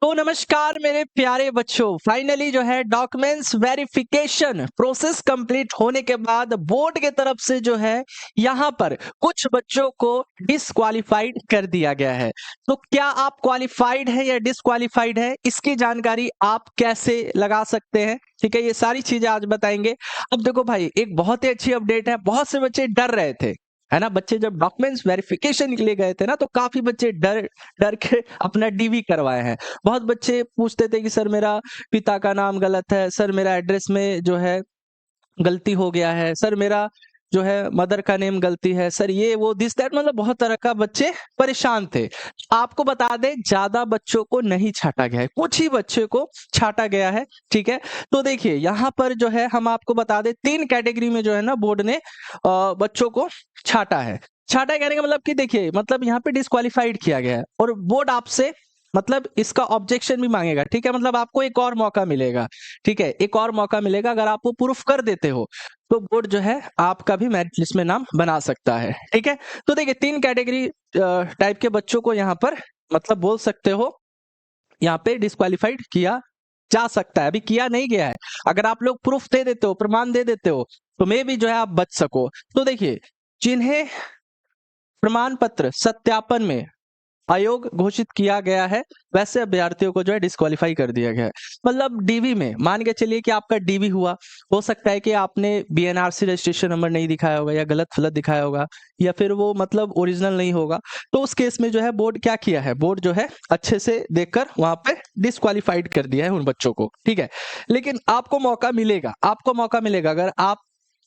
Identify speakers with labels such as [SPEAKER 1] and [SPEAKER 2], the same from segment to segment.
[SPEAKER 1] तो नमस्कार मेरे प्यारे बच्चों, फाइनली जो है डॉक्यूमेंट्स वेरिफिकेशन प्रोसेस कंप्लीट होने के बाद बोर्ड के तरफ से जो है यहाँ पर कुछ बच्चों को डिसक्वालिफाइड कर दिया गया है। तो क्या आप क्वालिफाइड है या डिसक्वालिफाइड है, इसकी जानकारी आप कैसे लगा सकते हैं? ठीक है, ये सारी चीजें आज बताएंगे। अब देखो भाई, एक बहुत ही अच्छी अपडेट है। बहुत से बच्चे डर रहे थे, है ना। बच्चे जब डॉक्यूमेंट्स वेरिफिकेशन के लिए गए थे ना, तो काफी बच्चे डर डर के अपना डीवी करवाए हैं। बहुत बच्चे पूछते थे कि सर मेरा पिता का नाम गलत है, सर मेरा एड्रेस में जो है गलती हो गया है, सर मेरा जो है मदर का नेम गलती है, सर ये वो दिस दैट, मतलब बहुत तरह का बच्चे परेशान थे। आपको बता दें, ज्यादा बच्चों को नहीं छाटा गया है, कुछ ही बच्चे को छाटा गया है। ठीक है, तो देखिए यहाँ पर जो है हम आपको बता दें, 3 कैटेगरी में जो है ना बोर्ड ने बच्चों को छाटा है। छाटा कहने का मतलब कि देखिए, मतलब यहाँ पे डिस्क्वालिफाइड किया गया है और बोर्ड आपसे मतलब इसका ऑब्जेक्शन भी मांगेगा। ठीक है, मतलब आपको एक और मौका मिलेगा। ठीक है, एक और मौका मिलेगा। अगर आप वो प्रूफ कर देते हो तो बोर्ड जो है आपका भी मेरिट लिस्ट में नाम बना सकता है। ठीक है, तो देखिए 3 कैटेगरी टाइप के बच्चों को यहाँ पर मतलब बोल सकते हो, यहाँ पे डिस्क्वालिफाइड किया जा सकता है। अभी किया नहीं गया है। अगर आप लोग प्रूफ दे देते हो, प्रमाण दे देते हो, तो मे भी जो है आप बच सको। तो देखिए, जिन्हें प्रमाण पत्र सत्यापन में आयोग घोषित किया गया है, वैसे अभ्यर्थियों को जो है डिस्क्वालीफाई कर दिया गया है। मतलब डीवी में मान के चलिए कि आपका डीवी हुआ, हो सकता है कि आपने बीएनआरसी रजिस्ट्रेशन नंबर नहीं दिखाया होगा या गलत फलत दिखाया होगा, या फिर वो मतलब ओरिजिनल नहीं होगा। तो उस केस में जो है बोर्ड क्या किया है, बोर्ड जो है अच्छे से देखकर वहां पे डिस्क्वालीफाइड कर दिया है उन बच्चों को। ठीक है, लेकिन आपको मौका मिलेगा, आपको मौका मिलेगा। अगर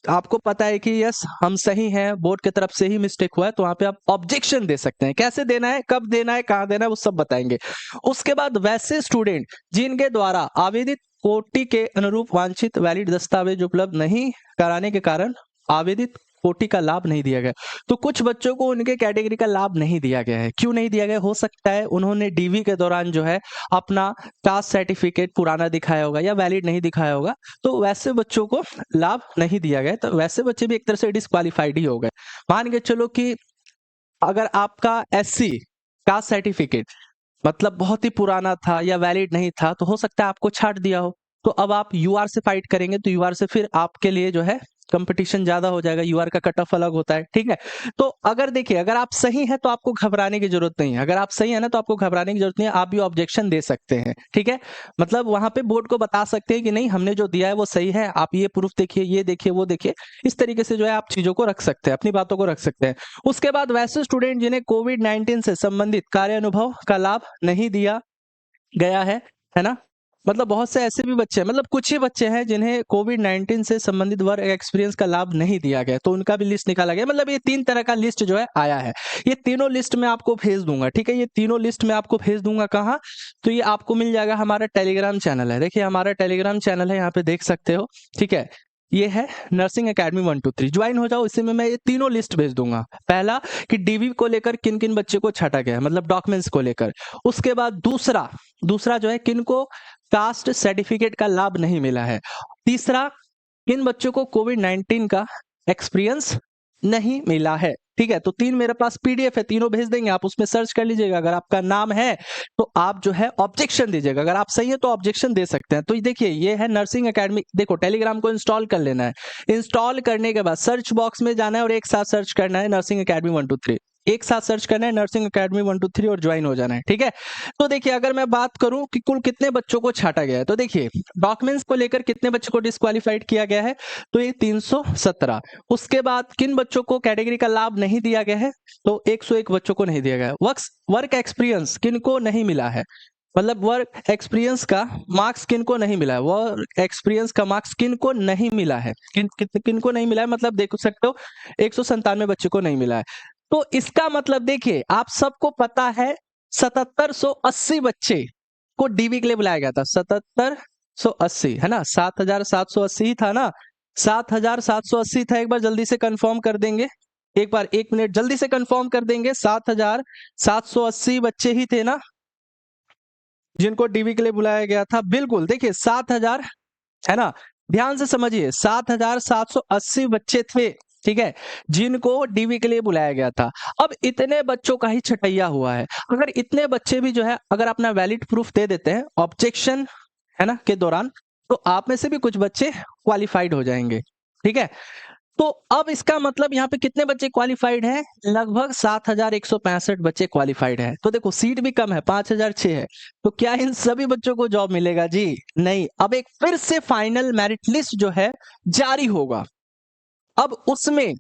[SPEAKER 1] आपको पता है कि यस हम सही हैं, बोर्ड की तरफ से ही मिस्टेक हुआ है, तो वहां पे आप ऑब्जेक्शन दे सकते हैं। कैसे देना है, कब देना है, कहां देना है, वो सब बताएंगे। उसके बाद वैसे स्टूडेंट जिनके द्वारा आवेदित कोटि के अनुरूप वांछित वैलिड दस्तावेज उपलब्ध नहीं कराने के कारण आवेदित कोटि का लाभ नहीं दिया गया, तो कुछ बच्चों को उनके कैटेगरी का लाभ नहीं दिया गया है। क्यों नहीं दिया गया? हो सकता है उन्होंने डीवी के दौरान जो है अपना कास्ट सर्टिफिकेट पुराना दिखाया होगा या वैलिड नहीं दिखाया होगा, तो वैसे बच्चों को लाभ नहीं दिया गया। तो वैसे बच्चे भी एक तरह से डिस्क्वालिफाइड ही हो गए। मान के चलो कि अगर आपका एससी कास्ट सर्टिफिकेट मतलब बहुत ही पुराना था या वैलिड नहीं था, तो हो सकता है आपको छाट दिया हो। तो अब आप यूआर से फाइट करेंगे, तो यूआर से फिर आपके लिए जो है कंपटीशन ज्यादा हो जाएगा। यूआर का कट ऑफ अलग होता है। ठीक है, तो अगर देखिए, अगर आप सही हैं तो आपको घबराने की जरूरत नहीं है। अगर आप सही है ना, तो आपको घबराने की जरूरत नहीं है, आप भी ऑब्जेक्शन दे सकते हैं। ठीक है, मतलब वहां पे बोर्ड को बता सकते हैं कि नहीं, हमने जो दिया है वो सही है, आप ये प्रूफ देखिए, ये देखिए, वो देखिए। इस तरीके से जो है आप चीजों को रख सकते हैं, अपनी बातों को रख सकते हैं। उसके बाद वैसे स्टूडेंट जिन्हें कोविड-19 से संबंधित कार्य अनुभव का लाभ नहीं दिया गया है ना। मतलब बहुत से ऐसे भी बच्चे हैं, मतलब कुछ ही बच्चे हैं जिन्हें कोविड-19 से संबंधित वर्क एक्सपीरियंस का लाभ नहीं दिया गया, तो उनका भी लिस्ट निकाला गया। मतलब ये 3 तरह का लिस्ट जो है आया है। ये तीनों लिस्ट में आपको भेज दूंगा। ठीक है, ये तीनों लिस्ट में आपको भेज दूंगा। कहाँ? तो ये आपको मिल जाएगा, हमारा टेलीग्राम चैनल है। देखिए हमारा टेलीग्राम चैनल है, यहाँ पे देख सकते हो। ठीक है, ये है नर्सिंग एकेडमी 123, ज्वाइन हो जाओ। इसी में मैं ये तीनों लिस्ट भेज दूंगा। पहला कि डीवी को लेकर किन किन बच्चे को छाटा गया है, मतलब डॉक्यूमेंट्स को लेकर। उसके बाद दूसरा दूसरा जो है किनको कास्ट सर्टिफिकेट का लाभ नहीं मिला है। तीसरा, किन बच्चों को कोविड-19 का एक्सपीरियंस नहीं मिला है। ठीक है, तो 3 मेरे पास पीडीएफ है, तीनों भेज देंगे, आप उसमें सर्च कर लीजिएगा। अगर आपका नाम है तो आप जो है ऑब्जेक्शन दीजिएगा। अगर आप सही है तो ऑब्जेक्शन दे सकते हैं। तो देखिए, ये है नर्सिंग एकेडमी। देखो, टेलीग्राम को इंस्टॉल कर लेना है। इंस्टॉल करने के बाद सर्च बॉक्स में जाना है और एक साथ सर्च करना है नर्सिंग एकेडमी 123। एक साथ सर्च करना है नर्सिंग एकेडमी 123 और ज्वाइन हो जाना है। ठीक है, तो देखिए, अगर मैं बात करूं कि कुल कितने बच्चों को छाटा गया है, तो देखिए डॉक्यूमेंट्स को लेकर कितने बच्चों को डिस्क्वालिफाइड किया गया है, तो ये 317। उसके बाद किन बच्चों को कैटेगरी का लाभ नहीं दिया गया है, तो 101 बच्चों को नहीं दिया गया है। वर्क एक्सपीरियंस किन को नहीं मिला है, मतलब वर्क एक्सपीरियंस का मार्क्स किन को नहीं मिला है, वर्क एक्सपीरियंस का मार्क्स किन को नहीं मिला है, किन को नहीं मिला है, मतलब देख सकते हो 197 बच्चों को नहीं मिला है। तो इसका मतलब देखिए, आप सबको पता है 7780 बच्चे को डीवी के लिए बुलाया गया था। 7780 है ना, 7780 ही था ना, 7780 था। एक बार जल्दी से कंफर्म कर देंगे, एक बार 1 मिनट जल्दी से कंफर्म कर देंगे। 7780 बच्चे ही थे ना जिनको डीवी के लिए बुलाया गया था। बिल्कुल, देखिए 7000 है ना, ध्यान से समझिए, 7780 बच्चे थे ठीक है, जिनको डीवी के लिए बुलाया गया था। अब इतने बच्चों का ही छटैया हुआ है। अगर इतने बच्चे भी जो है अगर अपना वैलिड प्रूफ दे देते हैं ऑब्जेक्शन, है ना, के दौरान, तो आप में से भी कुछ बच्चे क्वालिफाइड हो जाएंगे। ठीक है, तो अब इसका मतलब यहाँ पे कितने बच्चे क्वालिफाइड हैं? लगभग 7,165 बच्चे क्वालिफाइड हैं। तो देखो सीट भी कम है, 5,006 है। तो क्या इन सभी बच्चों को जॉब मिलेगा? जी नहीं। अब एक फिर से फाइनल मेरिट लिस्ट जो है जारी होगा। अब उसमें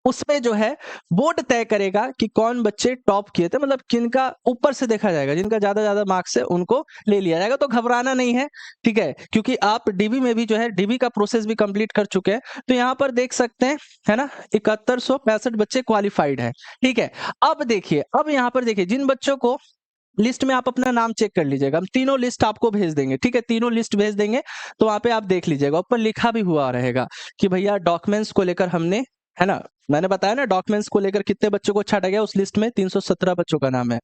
[SPEAKER 1] उसमें जो है बोर्ड तय करेगा कि कौन बच्चे टॉप किए थे, मतलब किनका ऊपर से देखा जाएगा, जिनका ज्यादा मार्क्स है उनको ले लिया जाएगा। तो घबराना नहीं है, ठीक है, क्योंकि आप डीबी में भी जो है डीबी का प्रोसेस भी कंप्लीट कर चुके हैं। तो यहाँ पर देख सकते हैं, है ना, 7165 बच्चे क्वालिफाइड है। ठीक है, अब देखिए, अब यहाँ पर देखिए जिन बच्चों को लिस्ट में आप अपना नाम चेक कर लीजिएगा, हम तीनों लिस्ट आपको भेज देंगे। ठीक है, तीनों लिस्ट भेज देंगे, तो वहां पे आप देख लीजिएगा, ऊपर लिखा भी हुआ रहेगा कि भैया डॉक्यूमेंट्स को लेकर हमने, है ना, मैंने बताया ना डॉक्यूमेंट्स को लेकर कितने बच्चों को छाटा गया। उस लिस्ट में 317 बच्चों का नाम है।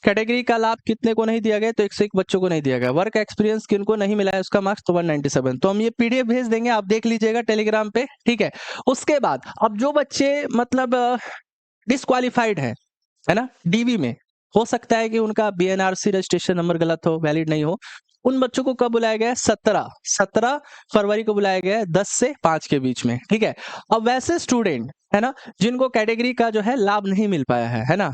[SPEAKER 1] कैटेगरी का लाभ कितने को नहीं दिया गया? तो 101 बच्चों को नहीं दिया गया। वर्क एक्सपीरियंस किनको नहीं मिला है, उसका मार्क्स तो 197। तो हम ये पीडीएफ भेज देंगे, आप देख लीजिएगा टेलीग्राम पे। ठीक है, उसके बाद अब जो बच्चे मतलब डिस्क्वालिफाइड है ना, डीवी में, हो सकता है कि उनका बीएनआरसी रजिस्ट्रेशन नंबर गलत हो, वैलिड नहीं हो, उन बच्चों को कब बुलाया गया है? 17 फरवरी को बुलाया गया है, 10 से 5 के बीच में। ठीक है, अब वैसे स्टूडेंट, है ना, जिनको कैटेगरी का जो है लाभ नहीं मिल पाया है ना,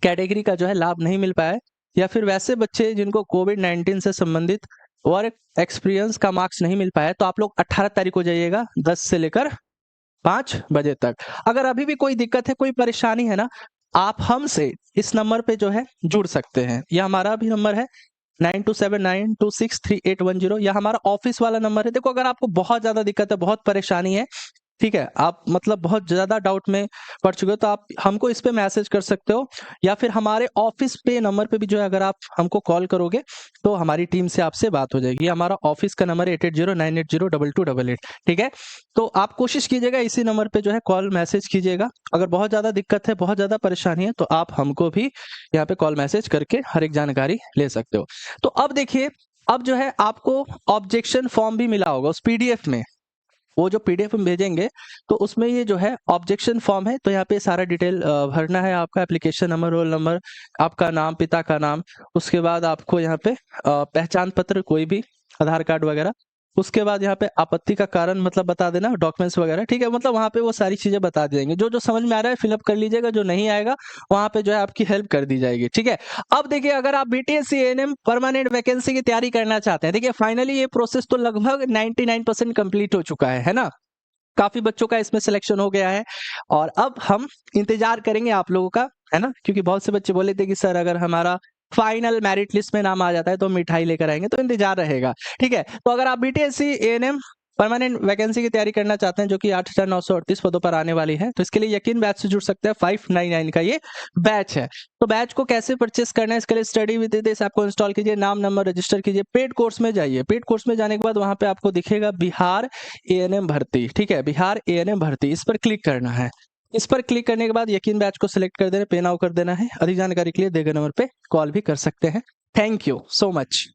[SPEAKER 1] कैटेगरी का जो है लाभ नहीं मिल पाया है, या फिर वैसे बच्चे जिनको कोविड-19 से संबंधित वर्क एक्सपीरियंस का मार्क्स नहीं मिल पाया है, तो आप लोग 18 तारीख को जाइएगा 10 से लेकर 5 बजे तक। अगर अभी भी कोई दिक्कत है, कोई परेशानी है ना, आप हमसे इस नंबर पे जो है जुड़ सकते हैं। यह हमारा भी नंबर है 9279263810, यह हमारा ऑफिस वाला नंबर है। देखो, अगर आपको बहुत ज्यादा दिक्कत है, बहुत परेशानी है, ठीक है, आप मतलब बहुत ज्यादा डाउट में पड़ चुके हो, तो आप हमको इस पे मैसेज कर सकते हो, या फिर हमारे ऑफिस पे नंबर पे भी जो है अगर आप हमको कॉल करोगे तो हमारी टीम से आपसे बात हो जाएगी। ये हमारा ऑफिस का नंबर है 8809802288। ठीक है, तो आप कोशिश कीजिएगा इसी नंबर पे जो है कॉल मैसेज कीजिएगा। अगर बहुत ज्यादा दिक्कत है, बहुत ज्यादा परेशानी है, तो आप हमको भी यहाँ पे कॉल मैसेज करके हर एक जानकारी ले सकते हो। तो अब देखिए, अब जो है आपको ऑब्जेक्शन फॉर्म भी मिला होगा उस पीडीएफ में। वो जो पीडीएफ हम भेजेंगे तो उसमें ये जो है ऑब्जेक्शन फॉर्म है, तो यहाँ पे सारा डिटेल भरना है। आपका एप्लीकेशन नंबर, रोल नंबर, आपका नाम, पिता का नाम, उसके बाद आपको यहाँ पे पहचान पत्र, कोई भी आधार कार्ड वगैरह, उसके बाद यहाँ पे आपत्ति का कारण मतलब बता देना, डॉक्यूमेंट्स वगैरह। ठीक है, मतलब वहाँ पे वो सारी चीजें बता देंगे। जो जो समझ में आ रहा है फिलअप कर लीजिएगा, जो नहीं आएगा वहाँ पे जो है आपकी हेल्प कर दी जाएगी। ठीक है, अब देखिए, अगर आप बीटीएससी एएनएम परमानेंट वैकेंसी की तैयारी करना चाहते हैं, देखिए फाइनली ये प्रोसेस तो लगभग 99% कंप्लीट हो चुका है ना, काफी बच्चों का इसमें सिलेक्शन हो गया है। और अब हम इंतजार करेंगे आप लोगों का, है ना, क्योंकि बहुत से बच्चे बोले थे कि सर अगर हमारा फाइनल मेरिट लिस्ट में नाम आ जाता है तो मिठाई लेकर आएंगे, तो इंतजार रहेगा। ठीक है, तो अगर आप बीटीएससी एएनएम परमानेंट वैकेंसी की तैयारी करना चाहते हैं, जो कि 8,938 पदों पर आने वाली है, तो इसके लिए यकीन बैच से जुड़ सकते हैं। 599 का ये बैच है। तो बैच को कैसे परचेस करना है, इसके लिए स्टडी विद दिस ऐप को इंस्टॉल कीजिए, नाम नंबर रजिस्टर कीजिए, पेड कोर्स में जाइए। पेड कोर्स में जाने के बाद वहां पे आपको दिखेगा बिहार एएनएम भर्ती। ठीक है, बिहार एएनएम भर्ती, इस पर क्लिक करना है। इस पर क्लिक करने के बाद यकीन बैच को सिलेक्ट कर देना, पे नाउ कर देना है। अधिक जानकारी के लिए दिए गए नंबर पे कॉल भी कर सकते हैं। Thank you so much.